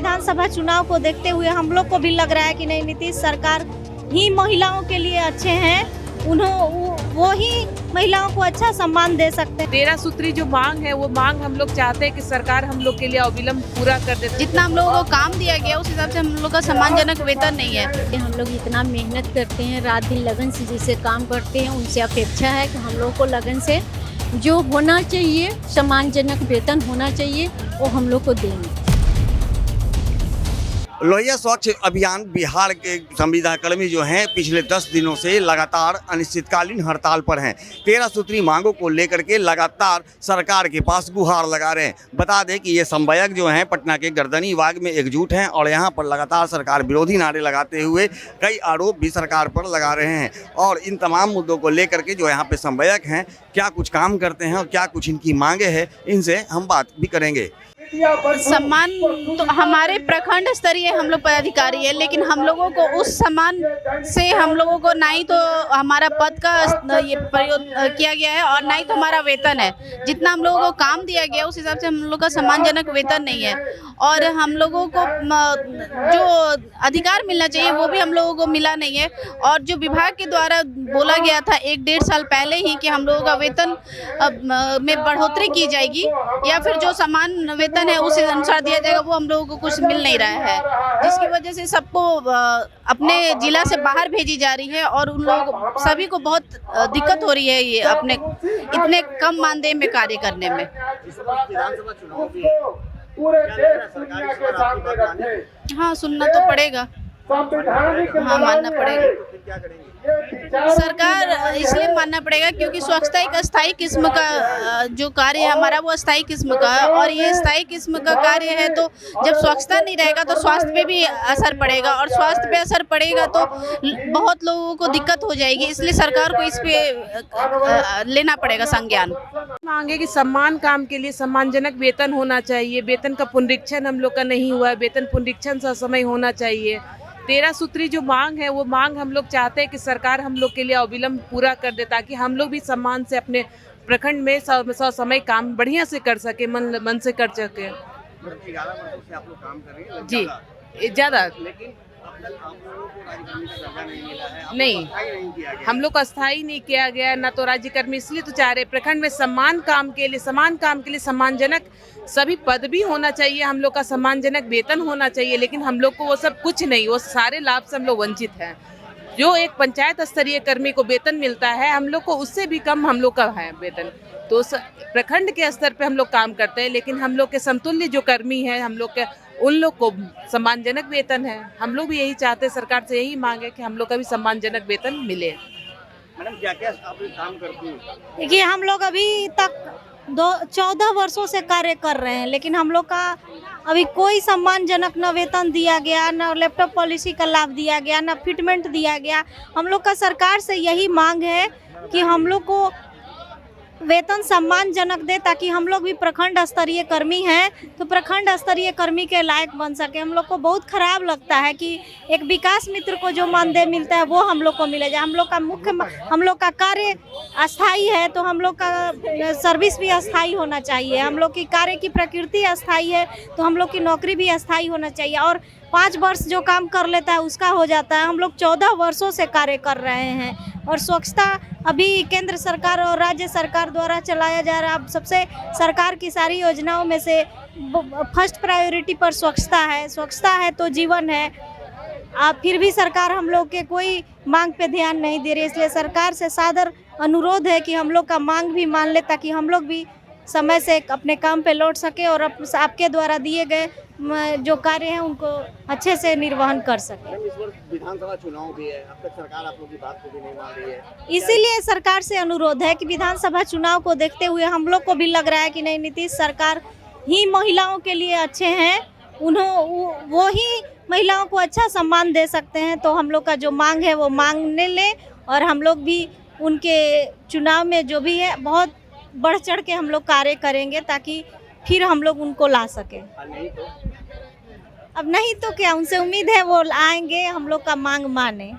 विधानसभा चुनाव को देखते हुए हम लोग को भी लग रहा है कि नहीं, नीतीश सरकार ही महिलाओं के लिए अच्छे हैं। वो ही महिलाओं को अच्छा सम्मान दे सकते हैं। 13 सूत्री जो मांग है वो मांग हम लोग चाहते हैं कि सरकार हम लोग के लिए अविलंब पूरा कर दे। जितना हम लोगों को काम दिया गया उस हिसाब से हम लोग का सम्मानजनक वेतन नहीं है। हम लोग इतना मेहनत करते हैं, रात दिन लगन से जिसे काम करते हैं, उनसे अपेक्षा है कि हम लोग को लगन से जो होना चाहिए, सम्मानजनक वेतन होना चाहिए, वो हम लोग को देंगे। लोहिया स्वच्छ अभियान बिहार के संविदा कर्मी जो हैं पिछले 10 दिनों से लगातार अनिश्चितकालीन हड़ताल पर हैं। 13 सूत्री मांगों को लेकर के लगातार सरकार के पास गुहार लगा रहे हैं। बता दें कि ये समन्वयक जो हैं पटना के गर्दनी बाग में एकजुट हैं और यहाँ पर लगातार सरकार विरोधी नारे लगाते हुए कई आरोप भी सरकार पर लगा रहे हैं। और इन तमाम मुद्दों को लेकर के जो यहाँ पे समन्वयक हैं, क्या कुछ काम करते हैं और क्या कुछ इनकी मांगे हैं, इनसे हम बात भी करेंगे। सम्मान तो हमारे प्रखंड स्तरीय हम लोग पदाधिकारी है, लेकिन हम लोगों को उस सम्मान से हम लोगों को ना ही तो हमारा पद का ये प्रयोग किया गया है और ना ही तो हमारा वेतन है। जितना हम लोगों को काम दिया गया उस हिसाब से हम लोग का सम्मानजनक वेतन नहीं है और हम लोगों को जो अधिकार मिलना चाहिए वो भी हम लोगों को मिला नहीं है। और जो विभाग के द्वारा बोला गया था 1-1.5 साल पहले ही कि हम लोगों का वेतन में बढ़ोतरी की जाएगी या फिर जो समान वेतन है उस अनुसार दिया जाएगा, वो हम लोगों को कुछ मिल नहीं रहा है, जिसकी वजह से सबको अपने जिला से बाहर भेजी जा रही है और उन लोग सभी को बहुत दिक्कत हो रही है ये अपने इतने कम मानदेय में कार्य करने में। हाँ, सुनना तो पड़ेगा, हाँ मानना पड़ेगा। सरकार इसलिए मानना पड़ेगा क्योंकि स्वच्छता एक अस्थायी किस्म का जो कार्य है हमारा, वो अस्थायी किस्म का है और ये स्थायी किस्म का कार्य है। तो जब स्वच्छता नहीं रहेगा तो स्वास्थ्य पे भी असर पड़ेगा और स्वास्थ्य पे असर पड़ेगा तो बहुत लोगों को दिक्कत हो जाएगी। इसलिए सरकार को इस पे लेना पड़ेगा संज्ञान। मांगे कि सम्मान काम के लिए सम्मानजनक वेतन होना चाहिए। वेतन का पुनरीक्षण हम लोग का नहीं हुआ है, वेतन पुनरीक्षण ससमय होना चाहिए। 13 सूत्री जो मांग है वो मांग हम लोग चाहते हैं कि सरकार हम लोग के लिए अविलंब पूरा कर दे, ताकि हम लोग भी सम्मान से अपने प्रखंड में समय काम बढ़िया से कर सके, मन से कर सके। 11 वर्षों से आप लोग काम कर रहे हैं जी, ज़्यादा, लेकिन आप लोगों को राज्यकर्मी का दर्जा नहीं मिला है। नहीं, हम लोग को अस्थायी नहीं किया गया, ना तो राज्यकर्मी। इसलिए तो चाह रहे प्रखंड में समान काम के लिए सम्मानजनक सभी पद भी होना चाहिए, हम लोग का सम्मानजनक वेतन होना चाहिए, लेकिन हम लोग को वो सब कुछ नहीं, वो सारे लाभ से हम लोग वंचित हैं। जो एक पंचायत स्तरीय कर्मी को वेतन मिलता है, हम लोग को उससे भी कम हम लोग का है वेतन। तो प्रखंड के स्तर पे हम लोग काम करते हैं, लेकिन हम लोग के समतुल्य जो कर्मी है हम लोग के, उन लोग को सम्मानजनक वेतन है। हम लोग भी यही चाहते हैं, सरकार से यही मांग है कि हम लोग का भी सम्मानजनक वेतन मिले। मैडम, क्या-क्या आप काम करती हैं? देखिए, हम लोग अभी तक 14 वर्षों से कार्य कर रहे हैं, लेकिन हम लोग का अभी कोई सम्मानजनक न वेतन दिया गया, न लैपटॉप पॉलिसी का लाभ दिया गया, न फिटमेंट दिया गया। हम लोग का सरकार से यही मांग है कि हम लोग को वेतन सम्मानजनक दे, ताकि हम लोग भी प्रखंड स्तरीय कर्मी हैं तो प्रखंड स्तरीय कर्मी के लायक बन सके। हम लोग को बहुत खराब लगता है कि एक विकास मित्र को जो मानदेय मिलता है वो हम लोग को मिले जाए। हम लोग का कार्य अस्थाई है तो हम लोग का सर्विस भी अस्थाई होना चाहिए। हम लोग की कार्य की प्रकृति अस्थाई है तो हम लोग की नौकरी भी अस्थाई होना चाहिए। और 5 वर्ष जो काम कर लेता है उसका हो जाता है। हम लोग 14 वर्षों से कार्य कर रहे हैं और स्वच्छता अभी केंद्र सरकार और राज्य सरकार द्वारा चलाया जा रहा है। अब सबसे सरकार की सारी योजनाओं में से फर्स्ट प्रायोरिटी पर स्वच्छता है। स्वच्छता है तो जीवन है। फिर भी सरकार हम लोग के कोई मांग पे ध्यान नहीं दे रही, इसलिए सरकार से सादर अनुरोध है कि हम लोग का मांग भी मान ले, ताकि हम लोग भी समय से अपने काम पे लौट सके और आपके द्वारा दिए गए जो कार्य हैं उनको अच्छे से निर्वहन कर सके। इस वर्ष विधानसभा चुनाव भी है, अब तक सरकार आप लोगों की बात को भी नहीं मान रही है। इसीलिए सरकार से अनुरोध है कि विधानसभा चुनाव को देखते हुए हम लोग को भी लग रहा है कि नहीं, नीतीश सरकार ही महिलाओं के लिए अच्छे हैं। वो ही महिलाओं को अच्छा सम्मान दे सकते हैं। तो हम लोग का जो मांग है वो मांगने ले और हम लोग भी उनके चुनाव में जो भी है बहुत बढ़ चढ़ के हम लोग कार्य करेंगे, ताकि फिर हम लोग उनको ला सके। अब नहीं तो क्या, उनसे उम्मीद है वो आएंगे, हम लोग का मांग माने।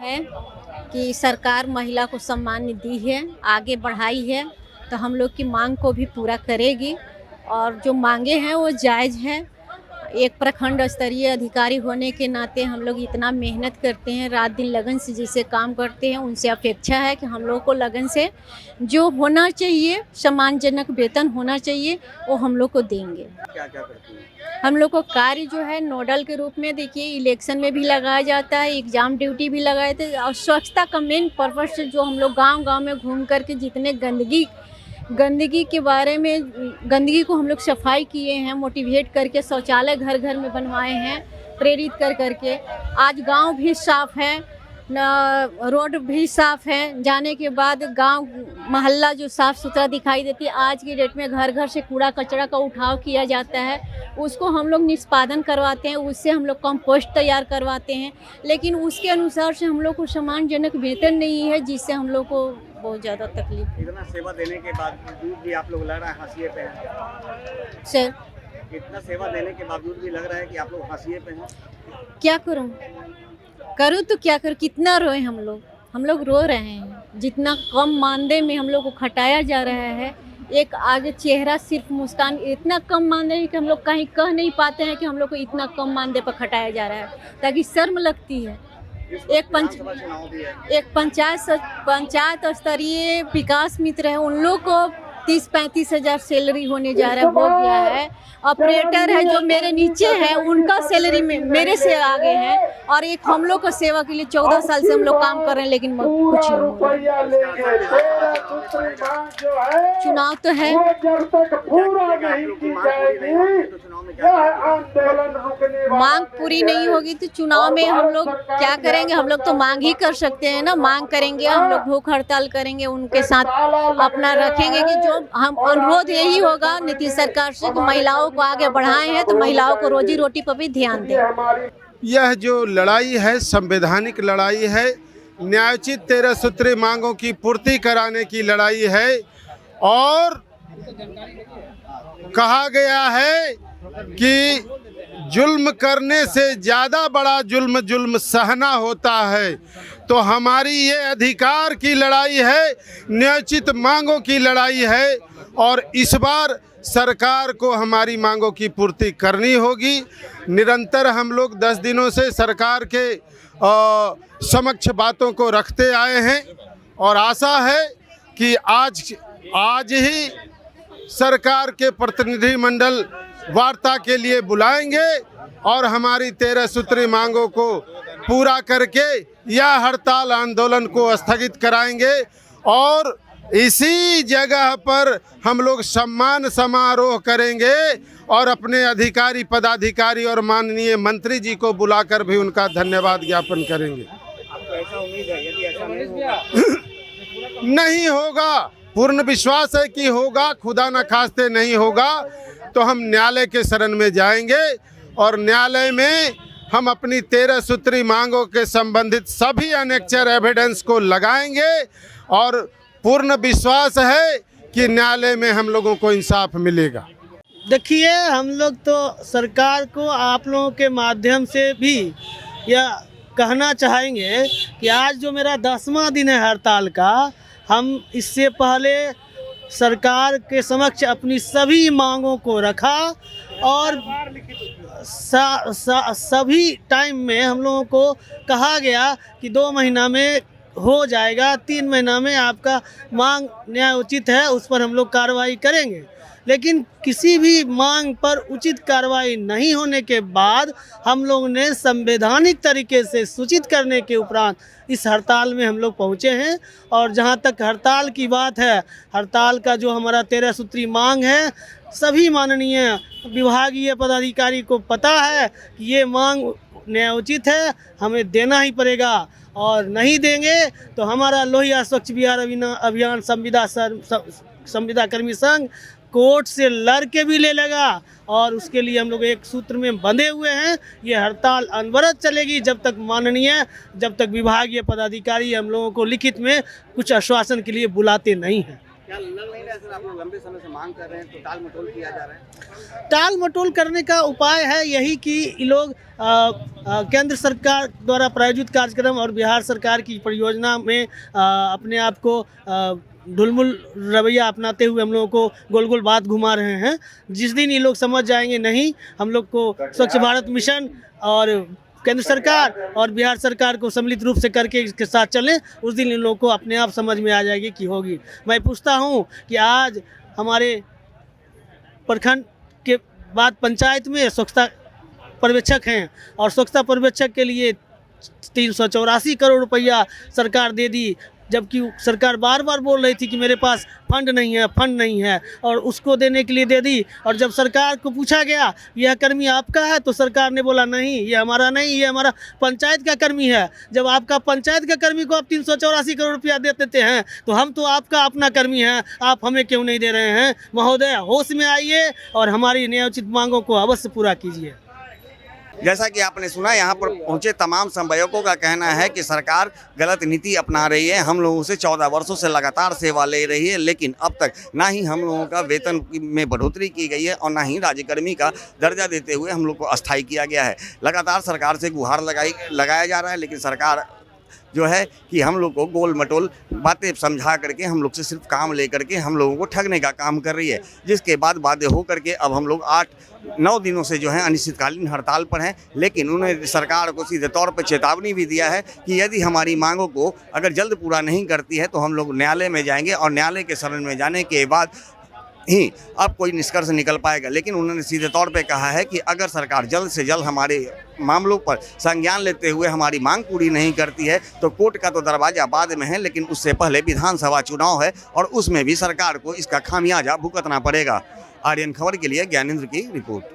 है कि सरकार महिला को सम्मान दी है, आगे बढ़ाई है, तो हम लोग की मांग को भी पूरा करेगी और जो मांगे हैं वो जायज़ है। एक प्रखंड स्तरीय अधिकारी होने के नाते हम लोग इतना मेहनत करते हैं, रात दिन लगन से जिसे काम करते हैं, उनसे अपेक्षा है कि हम लोग को लगन से जो होना चाहिए, सम्मानजनक वेतन होना चाहिए, वो हम लोग को देंगे। क्या क्या करती हैं? हम लोग को कार्य जो है नोडल के रूप में, देखिए इलेक्शन में भी लगाया जाता है, एग्ज़ाम ड्यूटी भी लगाए थे, और स्वच्छता का मेन पर्पज से जो हम लोग गांव-गांव में घूम करके जितने गंदगी के बारे में, गंदगी को हम लोग सफाई किए हैं, मोटिवेट करके शौचालय घर घर में बनवाए हैं, प्रेरित कर करके। आज गांव भी साफ़ है, रोड भी साफ़ है, जाने के बाद गांव मोहल्ला जो साफ़ सुथरा दिखाई देती है। आज की डेट में घर घर से कूड़ा कचरा का उठाव किया जाता है, उसको हम लोग निष्पादन करवाते हैं, उससे हम लोग कंपोस्ट तैयार करवाते हैं, लेकिन उसके अनुसार से हम लोग को सम्मानजनक वेतन नहीं है, जिससे हम लोग को बहुत ज़्यादा तकलीफ। इतना सेवा देने के बावजूद भी आप लोग लग रहा है हाशिए पे हैं। सर इतना सेवा देने के बावजूद भी लग रहा है कि आप लोग हाशिए पे हैं। क्या करूं तो क्या करूं, कितना रोए हम लोग रो रहे हैं, जितना कम मानदेय में हम लोग को खटाया जा रहा है। एक आगे चेहरा सिर्फ मुस्कान, इतना कम मानदेय है कि हम लोग कहीं कह नहीं पाते हैं कि हम लोग को इतना कम मानदेय पर खटाया जा रहा है, ताकि शर्म लगती है। एक पंचायत स्तरीय विकास मित्र है, उन लोग को 30-35 हज़ार सैलरी होने जा रहा है, हो गया है। ऑपरेटर है जो मेरे नीचे है, उनका सैलरी मेरे से आगे है, और एक हम लोग को सेवा के लिए 14 साल से हम लोग काम कर रहे हैं, लेकिन कुछ नहीं हो रहा। चुनाव तो है, मांग पूरी नहीं होगी तो चुनाव में हम लोग क्या करेंगे? हम लोग तो मांग ही कर सकते हैं ना, मांग करेंगे, हम लोग भूख हड़ताल करेंगे, उनके साथ अपना रखेंगे कि जो हम अनुरोध यही होगा नीतीश सरकार से कि महिलाओं को आगे बढ़ाए हैं तो महिलाओं को रोजी रोटी पर भी ध्यान दें। यह जो लड़ाई है संवैधानिक लड़ाई है, न्यायोचित 13 सूत्री मांगों की पूर्ति कराने की लड़ाई है, और कहा गया है कि जुल्म करने से ज़्यादा बड़ा जुल्म सहना होता है। तो हमारी ये अधिकार की लड़ाई है, न्यायोचित मांगों की लड़ाई है, और इस बार सरकार को हमारी मांगों की पूर्ति करनी होगी। निरंतर हम लोग 10 दिनों से सरकार के समक्ष बातों को रखते आए हैं, और आशा है कि आज ही सरकार के प्रतिनिधिमंडल वार्ता के लिए बुलाएंगे और हमारी 13 सूत्री मांगों को पूरा करके यह हड़ताल आंदोलन को स्थगित कराएंगे, और इसी जगह पर हम लोग सम्मान समारोह करेंगे और अपने अधिकारी पदाधिकारी और माननीय मंत्री जी को बुलाकर भी उनका धन्यवाद ज्ञापन करेंगे। आपको ऐसा उम्मीद है यदि ऐसा नहीं होगा? नहीं होगा, पूर्ण विश्वास है कि होगा। खुदा न खास्ते नहीं होगा तो हम न्यायालय के शरण में जाएंगे, और न्यायालय में हम अपनी 13 सूत्री मांगों के संबंधित सभी एनेक्चर एविडेंस को लगाएंगे, और पूर्ण विश्वास है कि न्यायालय में हम लोगों को इंसाफ मिलेगा। देखिए, हम लोग तो सरकार को आप लोगों के माध्यम से भी यह कहना चाहेंगे कि आज जो मेरा 10वां दिन है हड़ताल का, हम इससे पहले सरकार के समक्ष अपनी सभी मांगों को रखा, और सभी टाइम में हम लोगों को कहा गया कि 2 महीना में हो जाएगा, 3 महीना में आपका मांग न्यायोचित है, उस पर हम लोग कार्रवाई करेंगे। लेकिन किसी भी मांग पर उचित कार्रवाई नहीं होने के बाद हम लोग ने संवैधानिक तरीके से सूचित करने के उपरांत इस हड़ताल में हम लोग पहुँचे हैं। और जहां तक हड़ताल की बात है, हड़ताल का जो हमारा 13 सूत्री मांग है, सभी माननीय विभागीय पदाधिकारी को पता है कि ये मांग न्यायोचित है, हमें देना ही पड़ेगा, और नहीं देंगे तो हमारा लोहिया स्वच्छ बिहार अभियान संविदा कर्मी संघ कोर्ट से लड़ के भी ले लेगा, और उसके लिए हम लोग एक सूत्र में बंधे हुए हैं। ये हड़ताल अनवरत चलेगी जब तक विभागीय पदाधिकारी हम लोगों को लिखित में कुछ आश्वासन के लिए बुलाते नहीं हैं। क्या लग नहीं रहा है सर, आप लोग लंबे समय से मांग कर रहे हैं तो टाल मटोल किया जा रहा है? टाल मटोल करने का उपाय है यही कि ये लोग केंद्र सरकार द्वारा प्रायोजित कार्यक्रम और बिहार सरकार की परियोजना में अपने आप को ढुलमुल रवैया अपनाते हुए हम लोगों को गोल गोल बात घुमा रहे हैं। जिस दिन ये लोग समझ जाएंगे नहीं हम लोग को स्वच्छ भारत मिशन और केंद्र सरकार और बिहार सरकार को सम्मिलित रूप से करके इसके साथ चलें, उस दिन इन लोगों को अपने आप समझ में आ जाएगी कि होगी। मैं पूछता हूँ कि आज हमारे प्रखंड के बाद पंचायत में स्वच्छता पर्यवेक्षक हैं और स्वच्छता पर्यवेक्षक के लिए 384 करोड़ रुपया सरकार दे दी, जबकि सरकार बार बार बोल रही थी कि मेरे पास फंड नहीं है और उसको देने के लिए दे दी। और जब सरकार को पूछा गया यह कर्मी आपका है तो सरकार ने बोला नहीं, ये हमारा नहीं, ये हमारा पंचायत का कर्मी है। जब आपका पंचायत का कर्मी को आप 384 करोड़ रुपया दे देते हैं तो हम तो आपका अपना कर्मी हैं, आप हमें क्यों नहीं दे रहे हैं? महोदय होश में आइए और हमारी न्यायोचित मांगों को अवश्य पूरा कीजिए। जैसा कि आपने सुना, यहाँ पर पहुंचे तमाम समन्वयकों का कहना है कि सरकार गलत नीति अपना रही है। हम लोगों से 14 वर्षों से लगातार सेवा ले रही है, लेकिन अब तक ना ही हम लोगों का वेतन में बढ़ोतरी की गई है और ना ही राज्यकर्मी का दर्जा देते हुए हम लोग को अस्थायी किया गया है। लगातार सरकार से गुहार लगाया जा रहा है, लेकिन सरकार जो है कि हम लोग को गोल मटोल बातें समझा करके हम लोग से सिर्फ काम लेकर के हम लोगों को ठगने का काम कर रही है, जिसके बाद बाध्य हो करके अब हम लोग 8-9 दिनों से जो है अनिश्चितकालीन हड़ताल पर हैं। लेकिन उन्होंने सरकार को सीधे तौर पर चेतावनी भी दिया है कि यदि हमारी मांगों को अगर जल्द पूरा नहीं करती है तो हम लोग न्यायालय में जाएंगे और न्यायालय के शरण में जाने के बाद ही अब कोई निष्कर्ष निकल पाएगा। लेकिन उन्होंने सीधे तौर पे कहा है कि अगर सरकार जल्द से जल्द हमारे मामलों पर संज्ञान लेते हुए हमारी मांग पूरी नहीं करती है तो कोर्ट का तो दरवाजा बाद में है, लेकिन उससे पहले विधानसभा चुनाव है और उसमें भी सरकार को इसका खामियाजा भुगतना पड़ेगा। आर्यन खबर के लिए ज्ञानेंद्र की रिपोर्ट।